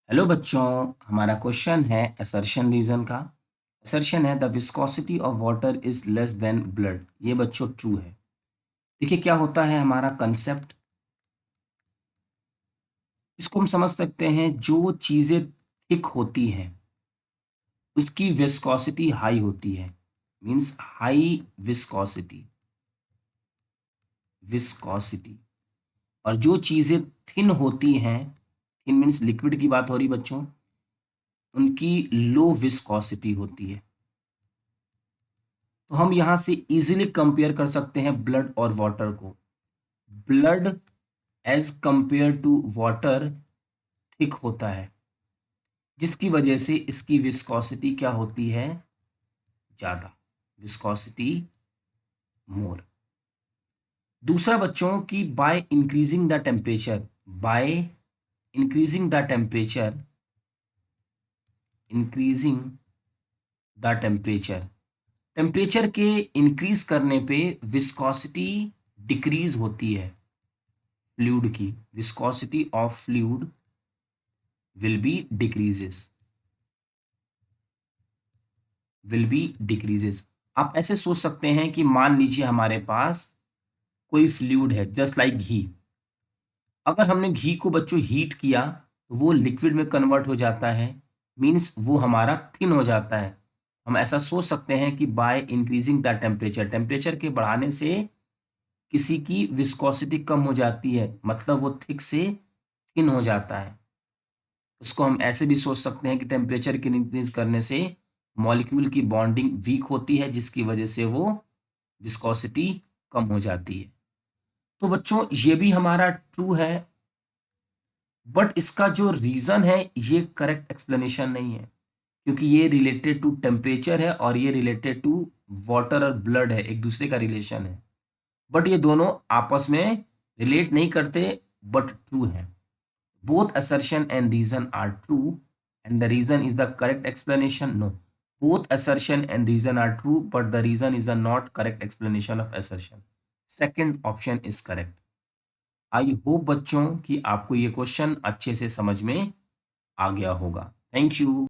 Hello बच्चों, हमारा question है असर्शन रीजन का। असर्शन है the viscosity of water is less than blood. ये बच्चों ट्रू है। देखिए क्या होता है हमारा कंसेप्ट, इसको हम समझ सकते हैं। जो चीजें थिक होती हैं उसकी विस्कोसिटी हाई होती है, मींस हाई विस्कोसिटी। विस्कोसिटी और जो चीजें थिन होती हैं, थिन मींस लिक्विड की बात हो रही बच्चों, उनकी लो विस्कोसिटी होती है। तो हम यहां से इजीली कंपेयर कर सकते हैं ब्लड और वाटर को। Blood as compare to water thick होता है, जिसकी वजह से इसकी विस्कोसिटी क्या होती है, ज्यादा, विस्कोसिटी मोर। दूसरा बच्चों की by increasing the temperature, by increasing the temperature, increasing the temperature, temperature के इंक्रीज करने पे विस्कोसिटी डिक्रीज होती है। फ्लूइड की viscosity of fluid will be decreases, will be decreases। आप ऐसे सोच सकते हैं कि मान लीजिए हमारे पास कोई फ्लूइड है जस्ट लाइक घी। अगर हमने घी को बच्चों हीट किया तो वो लिक्विड में कन्वर्ट हो जाता है, मींस वो हमारा थिन हो जाता है। हम ऐसा सोच सकते हैं कि by increasing the temperature, temperature के बढ़ाने से किसी की विस्कोसिटी कम हो जाती है, मतलब वो थिक से थिन हो जाता है। उसको हम ऐसे भी सोच सकते हैं कि टेम्परेचर के इंक्रीज करने से मॉलिक्यूल की बॉन्डिंग वीक होती है, जिसकी वजह से वो विस्कोसिटी कम हो जाती है। तो बच्चों ये भी हमारा ट्रू है, बट इसका जो रीजन है ये करेक्ट एक्सप्लेनेशन नहीं है, क्योंकि ये रिलेटेड टू टेम्परेचर है और ये रिलेटेड टू वाटर और ब्लड है, एक दूसरे का रिलेशन है। बट ये दोनों आपस में रिलेट नहीं करते, बट ट्रू है। Both assertion and reason are true, and the reason is the correct explanation. No, both assertion and reason are true, but the reason is the not correct explanation of assertion. Second option is correct. I hope बच्चों कि आपको ये question अच्छे से समझ में आ गया होगा। Thank you.